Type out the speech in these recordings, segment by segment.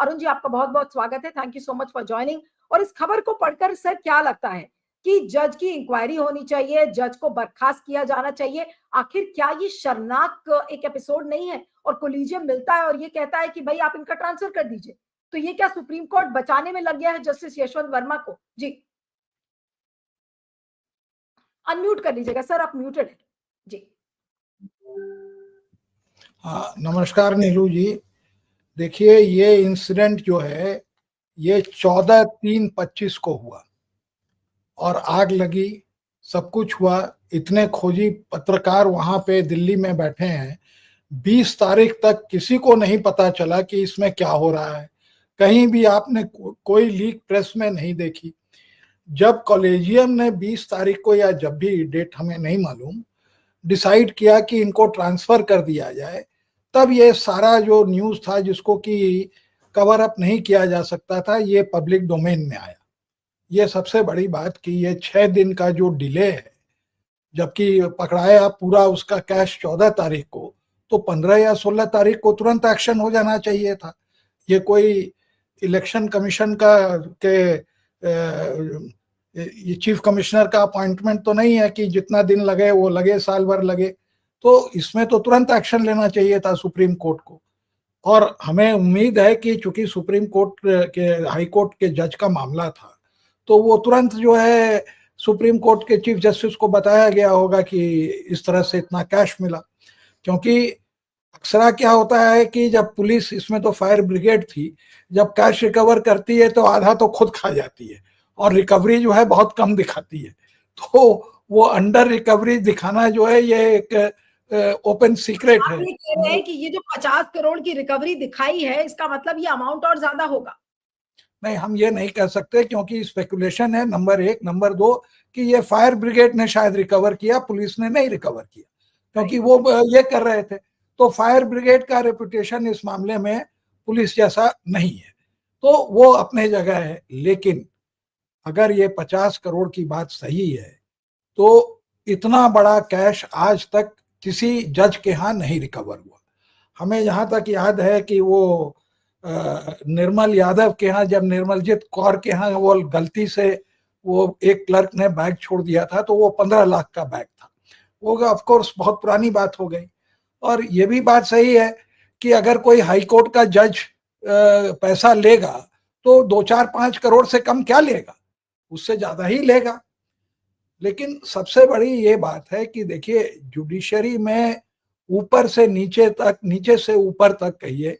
अरुण जी, आपका बहुत बहुत स्वागत है, thank you so much for joining. और इस खबर को पढ़कर सर क्या लगता है कि जज की इंक्वायरी होनी चाहिए, जज को बर्खास्त किया जाना चाहिए? आखिर क्या ये शर्मनाक एक एपिसोड नहीं है? और कोलिजियम मिलता है और ये कहता है कि भाई आप इनका ट्रांसफर कर दीजिए, तो ये क्या सुप्रीम कोर्ट बचाने में लग गया है जस्टिस यशवंत वर्मा को? जी अनम्यूट कर लीजिएगा सर, आप म्यूटेड है जी। हाँ, नमस्कार नीलू जी। देखिए, ये इंसिडेंट जो है ये 14/3/25 को हुआ और आग लगी, सब कुछ हुआ। इतने खोजी पत्रकार वहां पे दिल्ली में बैठे हैं, 20 तारीख तक किसी को नहीं पता चला कि इसमें क्या हो रहा है। कहीं भी आपने कोई लीक प्रेस में नहीं देखी। जब कॉलेजियम ने 20 तारीख को, या जब भी डेट हमें नहीं मालूम, डिसाइड किया कि इनको ट्रांसफर कर दिया जाए, तब ये सारा जो न्यूज़ था जिसको कि कवर अप नहीं किया जा सकता था, ये पब्लिक डोमेन में आया। ये सबसे बड़ी बात कि ये 6 दिन का जो डिले है, जबकि पकड़ाया पूरा उसका कैश 14 तारीख को, तो 15 या 16 तारीख को तुरंत एक्शन हो जाना चाहिए था। ये कोई इलेक्शन कमीशन का ये चीफ कमिश्नर का अपॉइंटमेंट तो नहीं है कि जितना दिन लगे वो लगे, साल भर लगे। तो इसमें तो तुरंत एक्शन लेना चाहिए था सुप्रीम कोर्ट को। और हमें उम्मीद है कि चूंकि सुप्रीम कोर्ट के, हाई कोर्ट के जज का मामला था, तो वो तुरंत जो है सुप्रीम कोर्ट के चीफ जस्टिस को बताया गया होगा कि इस तरह से इतना कैश मिला। क्योंकि अक्सर क्या होता है कि जब पुलिस, इसमें तो फायर ब्रिगेड थी, जब कैश रिकवर करती है तो आधा तो खुद खा जाती है और रिकवरी जो है बहुत कम दिखाती है। तो वो अंडर रिकवरी दिखाना जो है ये एक ओपन सीक्रेट है। आप ये कह रहे हैं कि ये जो 50 करोड़ की रिकवरी दिखाई है, इसका मतलब ये अमाउंट और ज्यादा होगा? नहीं, हम ये नहीं कह सकते क्योंकि स्पेकुलेशन है, नंबर एक। नंबर दो कि ये फायर ब्रिगेड ने शायद रिकवर किया, पुलिस ने नहीं रिकवर किया, क्योंकि वो ये कर रहे थे। तो फायर ब्रिगेड का रेपुटेशन इस मामले में पुलिस जैसा नहीं है, तो वो अपने जगह है। लेकिन अगर ये 50 करोड़ की बात सही है, तो इतना बड़ा कैश आज तक किसी जज के यहाँ नहीं रिकवर हुआ। हमें यहाँ तक याद है कि वो निर्मल यादव के यहाँ, जब निर्मलजीत कौर के यहाँ वो गलती से वो एक क्लर्क ने बैग छोड़ दिया था, तो वो 15 लाख का बैग था। वो ऑफ कोर्स बहुत पुरानी बात हो गई। और ये भी बात सही है कि अगर कोई हाई कोर्ट का जज पैसा लेगा तो 2-4-5 करोड़ से कम क्या लेगा, उससे ज्यादा ही लेगा। लेकिन सबसे बड़ी ये बात है कि देखिए, जुडिशरी में ऊपर से नीचे तक, नीचे से ऊपर तक कहिए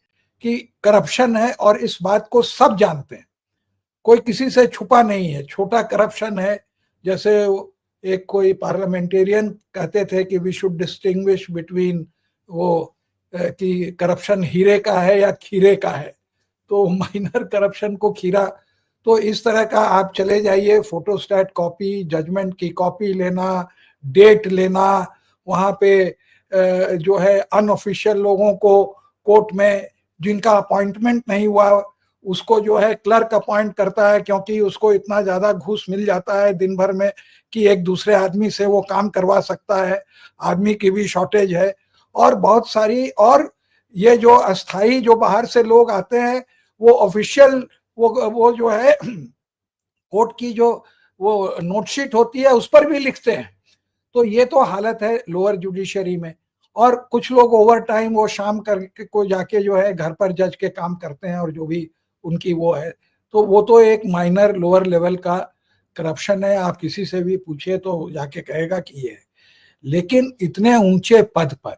कि करप्शन है, और इस बात को सब जानते हैं, कोई किसी से छुपा नहीं है। छोटा करप्शन है, जैसे एक कोई पार्लियामेंटेरियन कहते थे कि वी शुड डिस्टिंग्विश बिटवीन वो कि करप्शन हीरे का है या खीरे का है, तो माइनर करप्शन को खीरा। तो इस तरह का आप चले जाइए, फोटोस्टैट कॉपी, जजमेंट की कॉपी लेना, डेट लेना, वहाँ पे जो है अनऑफिशियल लोगों को कोर्ट में जिनका अपॉइंटमेंट नहीं हुआ, उसको जो है क्लर्क अपॉइंट करता है, क्योंकि उसको इतना ज्यादा घूस मिल जाता है दिन भर में कि एक दूसरे आदमी से वो काम करवा सकता है। आदमी की भी शॉर्टेज है, और बहुत सारी, और ये जो अस्थाई जो बाहर से लोग आते हैं, वो ऑफिशियल वो जो है कोर्ट की जो वो नोटशीट होती है उस पर भी लिखते हैं। तो ये तो हालत है लोअर जुडिशरी में। और कुछ लोग ओवर टाइम वो शाम करके को जाके जो है घर पर जज के काम करते हैं, और जो भी उनकी वो है, तो वो तो एक माइनर लोअर लेवल का करप्शन है। आप किसी से भी पूछिए तो जाके कहेगा कि ये है। लेकिन इतने ऊंचे पद पर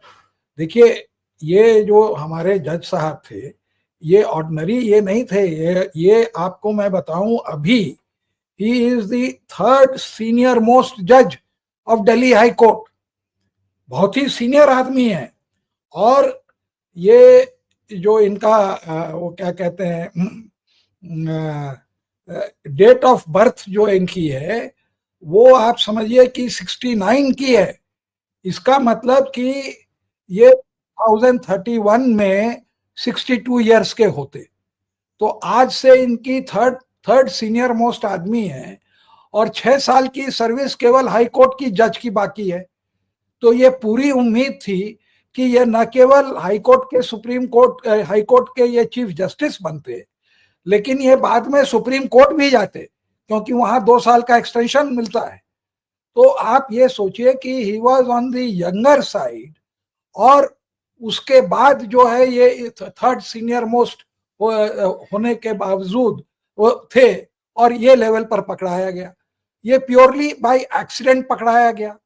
देखिए, ये जो हमारे जज साहब थे, ये ऑर्डिनरी ये नहीं थे। ये आपको मैं बताऊं, अभी he is the 3rd senior most जज ऑफ दिल्ली हाई कोर्ट। बहुत ही सीनियर आदमी है। और ये जो इनका वो क्या कहते हैं, डेट ऑफ बर्थ जो इनकी है, वो आप समझिए कि 69 की है। इसका मतलब कि ये 2031 में 62 ईयर्स के होते, तो आज से इनकी थर्ड सीनियर मोस्ट आदमी है। और 6 साल की सर्विस केवल हाई कोर्ट की जज की बाकी है। तो ये पूरी उम्मीद थी कि ये न केवल हाई कोर्ट के, सुप्रीम कोर्ट हाई कोर्ट के ये चीफ जस्टिस बनते, लेकिन ये बाद में सुप्रीम कोर्ट भी जाते, क्योंकि वहां 2 साल का एक्सटेंशन मिलता है। तो आप ये सोचिए कि he was on the younger side, और उसके बाद जो है ये थर्ड सीनियर मोस्ट होने के बावजूद वो थे, और ये लेवल पर पकड़ाया गया। ये प्योरली बाय एक्सीडेंट पकड़ाया गया।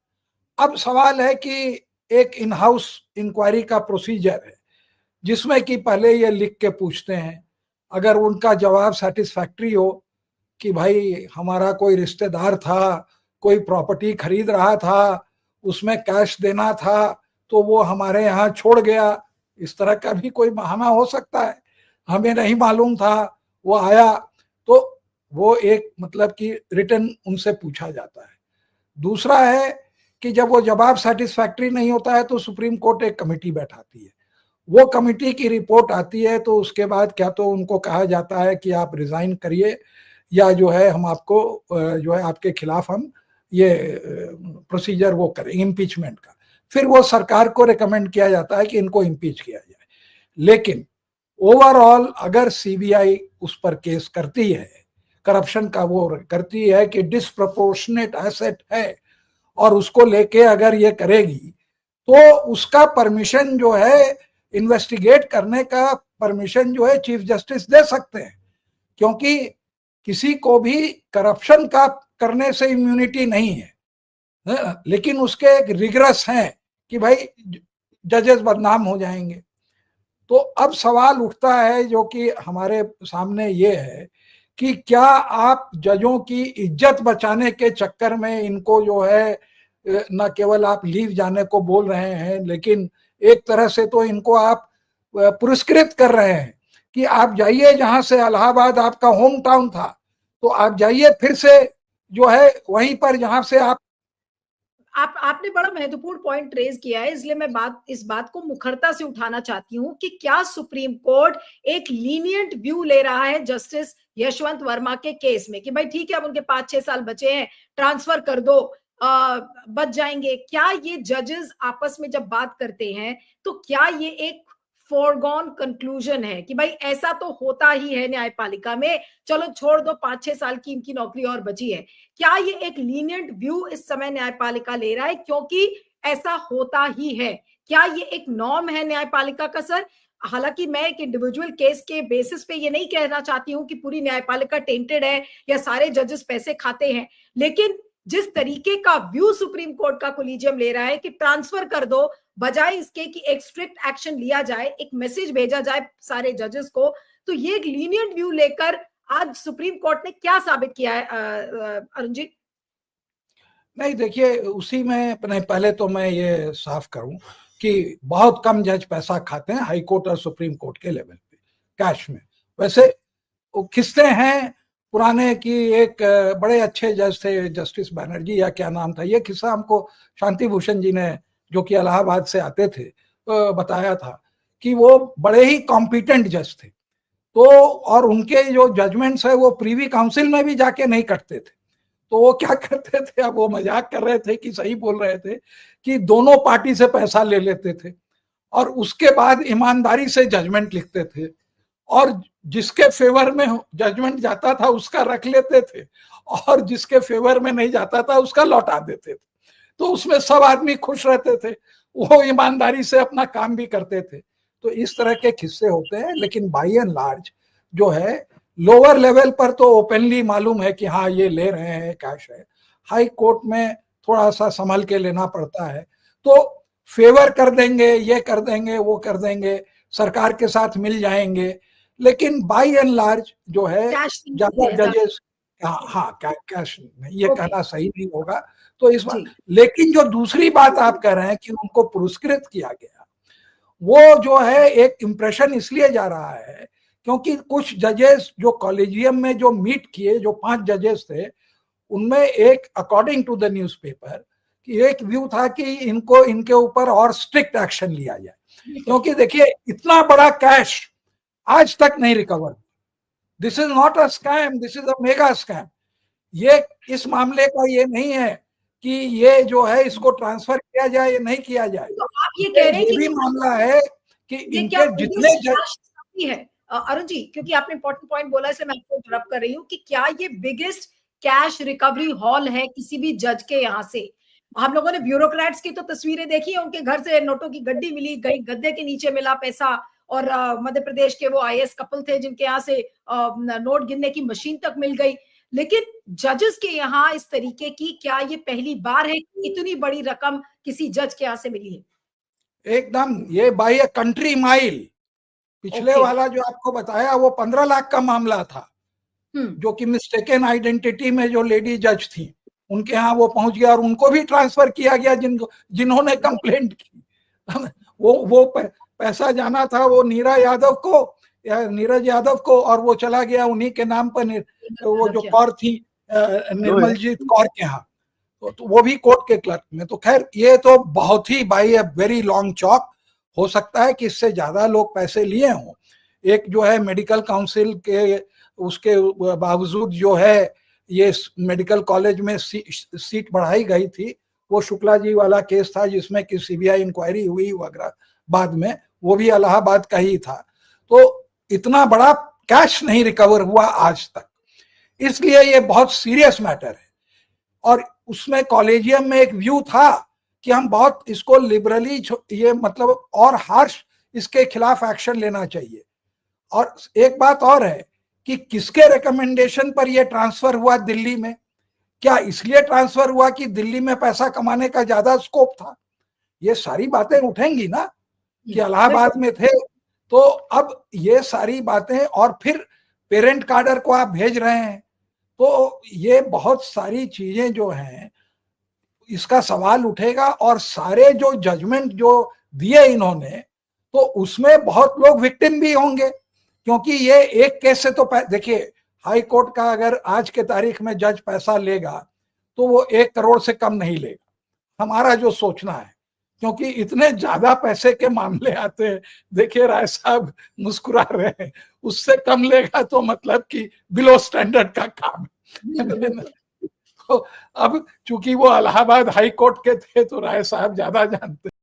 अब सवाल है कि एक इन हाउस इंक्वायरी का प्रोसीजर है, जिसमें कि पहले ये लिख के पूछते हैं, अगर उनका जवाब सेटिस्फैक्ट्री हो कि भाई हमारा कोई रिश्तेदार था, कोई प्रॉपर्टी खरीद रहा था, उसमें कैश देना था, तो वो हमारे यहाँ छोड़ गया, इस तरह का भी कोई बहाना हो सकता है, हमें नहीं मालूम था, वो आया, तो वो एक मतलब कि रिटर्न उनसे पूछा जाता है। दूसरा है कि जब वो जवाब सेटिस्फैक्ट्री नहीं होता है तो सुप्रीम कोर्ट एक कमेटी बैठाती है, वो कमेटी की रिपोर्ट आती है, तो उसके बाद क्या तो उनको कहा जाता है कि आप रिजाइन करिए, या जो है हम आपको जो है आपके खिलाफ हम ये प्रोसीजर वो करें इम्पीचमेंट का। फिर वो सरकार को रिकमेंड किया जाता है कि इनको इम्पीच किया जाए। लेकिन ओवरऑल अगर सीबीआई उस पर केस करती है, करप्शन का वो करती है कि डिसप्रोपोर्शनेट एसेट है, और उसको लेके अगर ये करेगी, तो उसका परमिशन जो है इन्वेस्टिगेट करने का परमिशन जो है चीफ जस्टिस दे सकते हैं, क्योंकि किसी को भी करप्शन का करने से इम्यूनिटी नहीं है, लेकिन उसके एक रिग्रेस हैं कि भाई जजेस बदनाम हो जाएंगे। तो अब सवाल उठता है जो कि हमारे सामने ये है कि क्या आप जजों की इज्जत बचाने के चक्कर में इनको जो है न केवल आप लीव जाने को बोल रहे हैं, लेकिन एक तरह से तो इनको आप पुरस्कृत कर रहे हैं कि आप जाइए, जहां से इलाहाबाद आपका होम टाउन था, तो आप जाइए फिर से जो है वहीं पर जहां से आपने बड़ा महत्वपूर्ण पॉइंट रेज किया है, इसलिए मैं इस बात को मुखरता से उठाना चाहती हूँ कि क्या सुप्रीम कोर्ट एक लीनियंट व्यू ले रहा है जस्टिस यशवंत वर्मा के केस में कि भाई ठीक है, अब उनके 5-6 साल बचे हैं, ट्रांसफर कर दो, बच जाएंगे। क्या ये जजेस आपस में जब बात करते हैं तो क्या ये एक फॉरगॉन कंक्लूजन है कि भाई ऐसा तो होता ही है न्यायपालिका में, चलो छोड़ दो, 5-6 साल की इनकी नौकरी और बची है? क्या ये एक लीनियंट व्यू इस समय न्यायपालिका ले रहा है क्योंकि ऐसा होता ही है? क्या ये एक नॉर्म है न्यायपालिका का सर? हालांकि मैं एक इंडिविजुअल केस के बेसिस पे ये नहीं कहना चाहती हूँ कि पूरी न्यायपालिका टेंटेड है या सारे जजेस पैसे खाते हैं, लेकिन जिस तरीके का व्यू सुप्रीम कोर्ट का कोलिजियम ले रहा है कि ट्रांसफर कर दो, बजाय इसके कि एक स्ट्रिक्ट एक्शन लिया जाए, एक मैसेज भेजा जाए सारे जजेस को, तो ये एक लीनियंट व्यू लेकर आज सुप्रीम कोर्ट ने क्या साबित किया है अरुण जी? नहीं, देखिए उसी में पहले तो मैं ये साफ करूं कि बहुत कम जज पैसा खाते हैं हाई कोर्ट और सुप्रीम कोर्ट के लेवल पे कैश में। वैसे वो खिस्से हैं पुराने की, एक बड़े अच्छे जज थे जस्टिस बनर्जी या क्या नाम था, ये किस्सा हमको शांति भूषण जी ने, जो कि इलाहाबाद से आते थे, बताया था कि वो बड़े ही कॉम्पिटेंट जज थे। तो और उनके जो जजमेंट्स है वो प्रीवी काउंसिल में भी जाके नहीं कटते थे। तो वो क्या करते थे, अब वो मजाक कर रहे थे कि सही बोल रहे थे, कि दोनों पार्टी से पैसा ले लेते थे और उसके बाद ईमानदारी से जजमेंट लिखते थे, और जिसके फेवर में जजमेंट जाता था उसका रख लेते थे, और जिसके फेवर में नहीं जाता था उसका लौटा देते थे। तो उसमें सब आदमी खुश रहते थे, वो ईमानदारी से अपना काम भी करते थे। तो इस तरह के किस्से होते हैं, लेकिन बाई एंड लार्ज जो है लोअर लेवल पर तो ओपनली मालूम है कि हाँ ये ले रहे हैं, कैश है। हाई कोर्ट में थोड़ा सा संभल के लेना पड़ता है, तो फेवर कर देंगे, ये कर देंगे, वो कर देंगे, सरकार के साथ मिल जाएंगे, लेकिन बाई एंड लार्ज जो है ज्यादा जजेस, हाँ कैश नहीं, ये कहना सही नहीं होगा। तो इस बात, लेकिन जो दूसरी बात आप कह रहे हैं कि उनको पुरस्कृत किया गया, वो जो है एक इंप्रेशन इसलिए जा रहा है क्योंकि कुछ जजेस जो कॉलेजियम में जो मीट किए, जो 5 जजेस थे, उनमें एक अकॉर्डिंग टू द न्यूज़पेपर कि एक व्यू था कि इनको इनके ऊपर और स्ट्रिक्ट एक्शन लिया जाए, क्योंकि देखिए इतना बड़ा कैश आज तक नहीं recover. This is not a scam, this is a mega scam. ये इस मामले का ये नहीं है कि ये जो है इसको ट्रांसफर किया जाए या नहीं किया जाए, तो आप ये कह रहे हैं ये भी मामला है कि इनके जितने है अरुण जी, क्योंकि आपने इंपॉर्टेंट पॉइंट बोला इसलिए मैं आपको इंटरप्ट कर रही हूँ कि क्या ये बिगेस्ट कैश रिकवरी हॉल है किसी भी जज के यहाँ से? हम लोगों ने ब्यूरोक्रेट्स की तो तस्वीरें देखी है, उनके घर से नोटों की गड्डी मिली, कहीं गद्दे के नीचे मिला पैसा, और मध्य प्रदेश के वो आईएएस कपल थे जिनके यहाँ से नोट गिनने की मशीन तक मिल गई। लेकिन जजेस के यहाँ इस तरीके की क्या ये पहली बार है कि इतनी बड़ी रकम किसी जज के यहाँ से मिली है? एकदम, ये बाई कंट्री माइल। पिछले वाला जो आपको बताया वो 15 लाख का मामला था, जो कि मिस्टेकन आइडेंटिटी में जो लेडी जज थी उनके यहाँ वो पहुंच गया और उनको भी ट्रांसफर किया गया जिन्होंने कंप्लेंट की। वो पैसा जाना था वो नीरज यादव को और वो चला गया उन्हीं के नाम पर, वो जो कौर थी निर्मलजीत कौर के यहाँ, तो वो भी कोर्ट के क्लर्क में। तो खैर ये तो बहुत ही by a very long chalk. हो सकता है कि इससे ज्यादा लोग पैसे लिए हों। एक जो है मेडिकल काउंसिल के उसके बावजूद जो है ये मेडिकल कॉलेज में सीट बढ़ाई गई थी, वो शुक्ला जी वाला केस था जिसमें कि सीबीआई इंक्वायरी हुई वगैरह, बाद में वो भी इलाहाबाद का ही था। तो इतना बड़ा कैश नहीं रिकवर हुआ आज तक, इसलिए ये बहुत सीरियस मैटर है। और उसमें कॉलेजियम में एक व्यू था कि हम बहुत इसको लिबरली, ये मतलब और हार्श इसके खिलाफ एक्शन लेना चाहिए। और एक बात और है कि किसके रिकमेंडेशन पर यह ट्रांसफर हुआ दिल्ली में? क्या इसलिए ट्रांसफर हुआ कि दिल्ली में पैसा कमाने का ज्यादा स्कोप था? ये सारी बातें उठेंगी ना कि इलाहाबाद में थे, तो अब ये सारी बातें, और फिर पेरेंट कार्डर को आप भेज रहे हैं, तो ये बहुत सारी चीजें जो हैं इसका सवाल उठेगा। और सारे जो जजमेंट जो दिए इन्होंने, तो उसमें बहुत लोग विक्टिम भी होंगे, क्योंकि ये एक केस से तो देखिए, हाई कोर्ट का अगर आज के तारीख में जज पैसा लेगा तो वो 1 करोड़ से कम नहीं लेगा, हमारा जो सोचना है, क्योंकि इतने ज्यादा पैसे के मामले आते हैं। देखिए राय साहब मुस्कुरा रहे हैं, उससे कम लेगा तो मतलब कि बिलो स्टैंडर्ड का काम है। तो अब चूंकि वो इलाहाबाद हाई कोर्ट के थे तो राय साहब ज्यादा जानते हैं।